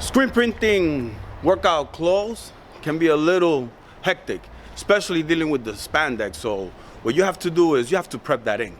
Screen printing workout clothes can be a little hectic, especially dealing with the spandex. So what you have to do is you have to prep that ink.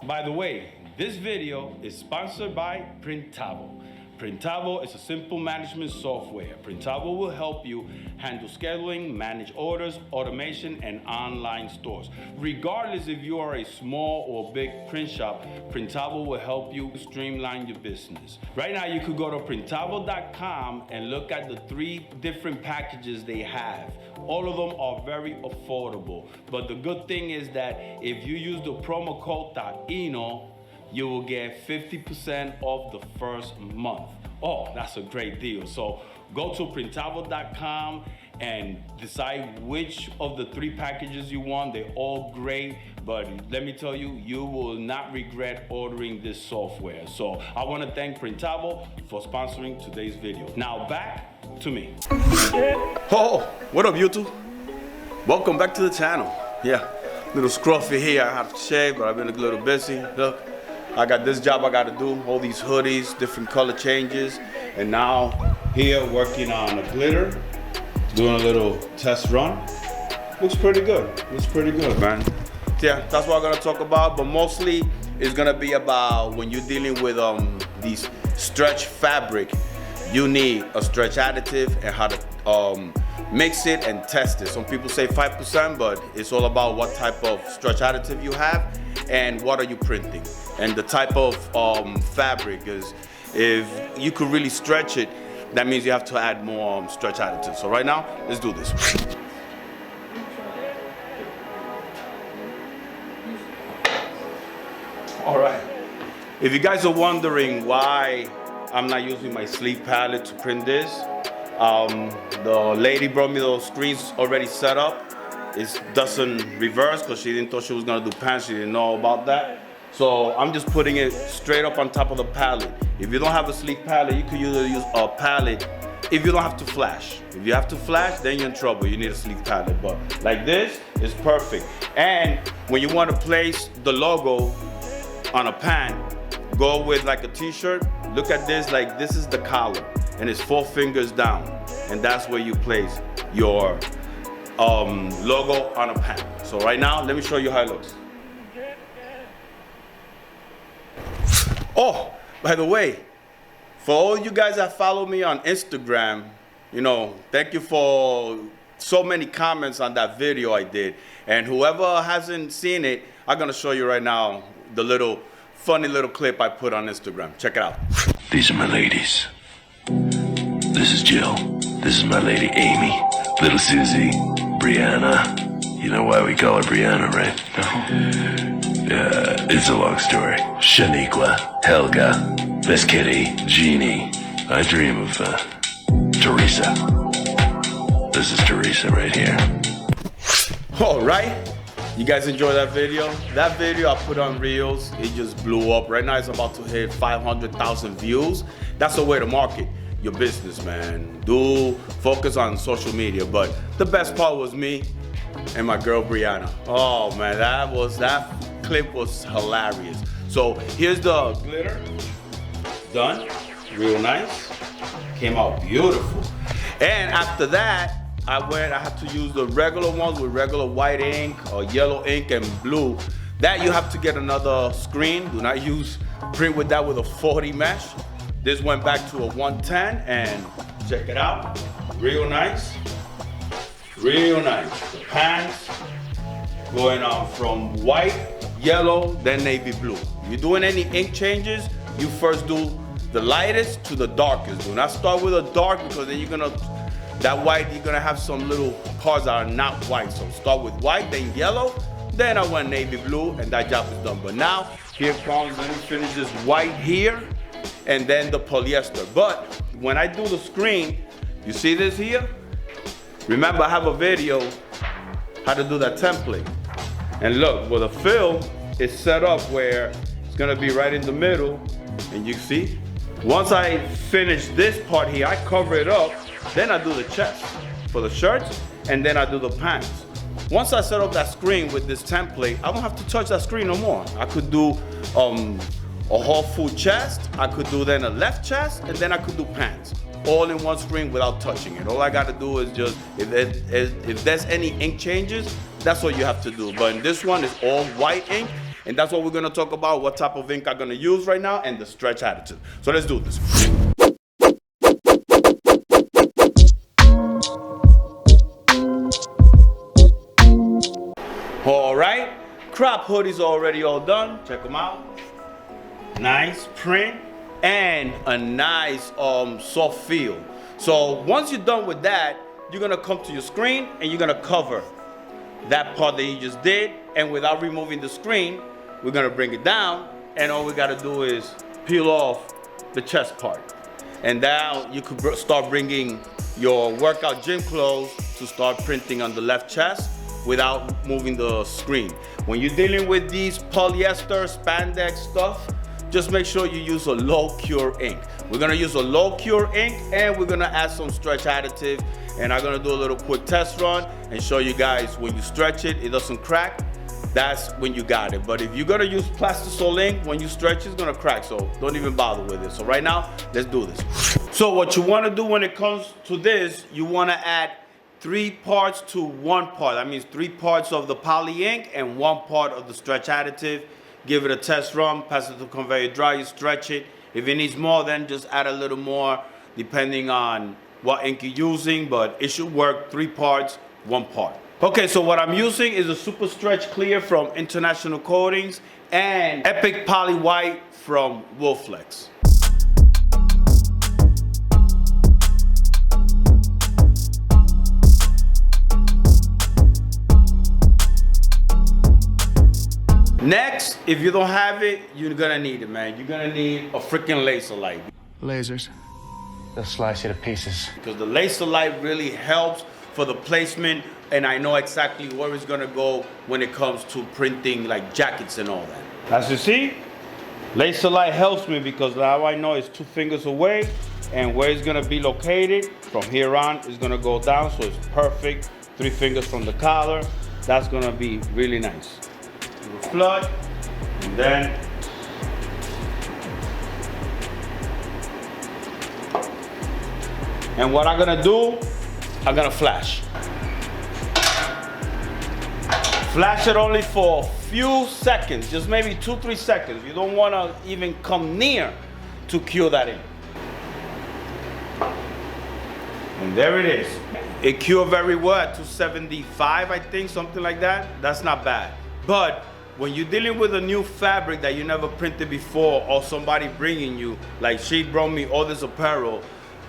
By the way, this video is sponsored by Printavo. Printavo is a simple management software. Printavo will help you handle scheduling, manage orders, automation, and online stores. Regardless if you are a small or big print shop, Printavo will help you streamline your business. Right now, you could go to printavo.com and look at the 3 different packages they have. All of them are very affordable. But the good thing is that if you use the promo code TAINO, you will get 50% off the first month. Oh, that's a great deal. So go to printavo.com and decide which of the 3 packages you want. They're all great, but let me tell you, you will not regret ordering this software. So I want to thank Printavo for sponsoring today's video. Now back to me. Oh, what up, YouTube? Welcome back to the channel. Yeah, little scruffy here. I have to shave, but I've been a little busy. Look, I got this job I gotta do, all these hoodies, different color changes, and now here working on a glitter, doing a little test run. Looks pretty good, man. Yeah, that's what I'm gonna talk about, but mostly it's gonna be about when you're dealing with these stretch fabric, you need a stretch additive and how to mix it and test it. Some people say 5%, but it's all about what type of stretch additive you have and what are you printing. And the type of fabric is, if you could really stretch it, that means you have to add more stretch additive. So right now, let's do this. All right. If you guys are wondering why I'm not using my sleeve palette to print this, the lady brought me those screens already set up. It doesn't reverse because she didn't thought she was gonna do pants. She didn't know about that. So I'm just putting it straight up on top of the palette. If you don't have a sleeve palette, you could either use a palette if you don't have to flash. If you have to flash, then you're in trouble. You need a sleeve palette. But like this is perfect. And when you want to place the logo on a pant, go with like a t-shirt. Look at this, like this is the collar and it's 4 fingers down. And that's where you place your logo on a pant. So right now, let me show you how it looks. Oh, by the way, for all you guys that follow me on Instagram, you know, thank you for so many comments on that video I did. And whoever hasn't seen it, I'm gonna show you right now the little funny little clip I put on Instagram. Check it out. These are my ladies. This is Jill. This is my lady Amy. Little Susie. Brianna. You know why we call her Brianna, right? No. It's a long story. Shaniqua, Helga, Miss Kitty, Jeannie. I dream of Teresa. This is Teresa right here. All right. You guys enjoy that video? That video I put on Reels, it just blew up. Right now it's about to hit 500,000 views. That's the way to market your business, man. Do focus on social media, but the best part was me and my girl Brianna. Oh man, that clip was hilarious. So here's the glitter, done, real nice, came out beautiful. And after that, I had to use the regular ones with regular white ink or yellow ink and blue. That you have to get another screen. Do not print with that with a 40 mesh. This went back to a 110 and check it out, real nice, real nice. The pants going on from white, yellow, then navy blue. If you're doing any ink changes, you first do the lightest to the darkest. Do not start with a dark because then that white, you're gonna have some little parts that are not white. So start with white, then yellow, then I went navy blue, and that job is done. But now, here comes, let me finish this white here, and then the polyester. But when I do the screen, you see this here? Remember, I have a video how to do that template. And look, well, the fill is set up where it's gonna be right in the middle. And you see, once I finish this part here, I cover it up, then I do the chest for the shirts, and then I do the pants. Once I set up that screen with this template, I don't have to touch that screen no more. I could do a whole full chest, I could do then a left chest, and then I could do pants. All in one screen without touching it. All I gotta do is just, if there's any ink changes, that's what you have to do. But in this one, it's all white ink, and that's what we're gonna talk about, what type of ink I'm gonna use right now, and the stretch additive. So let's do this. All right, crop hoodies already all done. Check them out. Nice print and a nice soft feel. So once you're done with that, you're gonna come to your screen and you're gonna cover that part that you just did. And without removing the screen, we're gonna bring it down, and all we gotta do is peel off the chest part. And now you could start bringing your workout gym clothes to start printing on the left chest without moving the screen. When you're dealing with these polyester, spandex stuff, just make sure you use a low cure ink. We're gonna use a low cure ink, and we're gonna add some stretch additive, and I'm gonna do a little quick test run and show you guys when you stretch it, it doesn't crack. That's when you got it. But if you're gonna use plastisol ink, when you stretch, it's gonna crack, so don't even bother with it. So right now, let's do this. So what you wanna do when it comes to this, you wanna add 3 parts to 1 part. That means 3 parts of the poly ink and 1 part of the stretch additive. Give it a test run, pass it to conveyor dry, you stretch it. If it needs more, then just add a little more depending on what ink you're using, but it should work 3 parts, 1 part. Okay, so what I'm using is a Super Stretch Clear from International Coatings and Epic Poly White from Wolflex. Next, if you don't have it, you're gonna need it, man. You're gonna need a freaking laser light. Lasers. They'll slice you to pieces. Because the laser light really helps for the placement, and I know exactly where it's gonna go when it comes to printing like jackets and all that. As you see, laser light helps me because now I know it's 2 fingers away, and where it's gonna be located from here on is gonna go down, so it's perfect. 3 fingers from the collar. That's gonna be really nice. Do a flood, and then and what I'm gonna do, I'm gonna flash. Flash it only for a few seconds, just maybe 2-3 seconds. You don't wanna even come near to cure that ink. And there it is. It cured very well at 275, I think, something like that. That's not bad. But when you're dealing with a new fabric that you never printed before, or somebody bringing you, like she brought me all this apparel,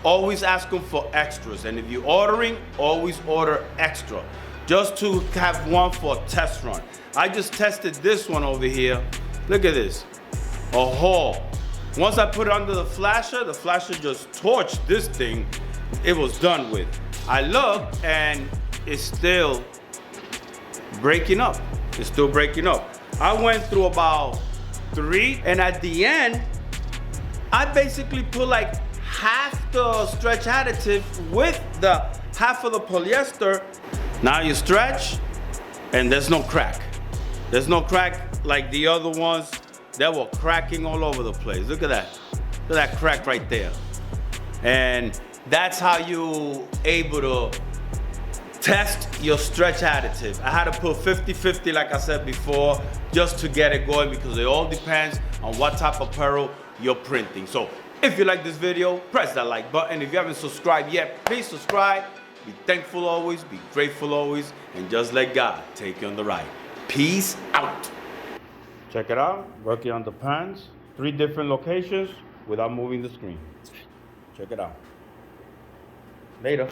always ask them for extras. And if you're ordering, always order extra, just to have one for a test run. I just tested this one over here. Look at this, a haul. Once I put it under the flasher just torched this thing. It was done with. I looked and it's still breaking up. It's still breaking up. I went through about 3, and at the end, I basically put like half the stretch additive with the half of the polyester. Now you stretch, and there's no crack. There's no crack like the other ones that were cracking all over the place. Look at that. Look at that crack right there. And that's how you able to test your stretch additive. I had to put 50-50 like I said before, just to get it going, because it all depends on what type of apparel you're printing. So if you like this video, press that like button. If you haven't subscribed yet, please subscribe. Be thankful always, be grateful always, and just let God take you on the ride. Peace out. Check it out, working on the pants, 3 different locations without moving the screen. Check it out. Later.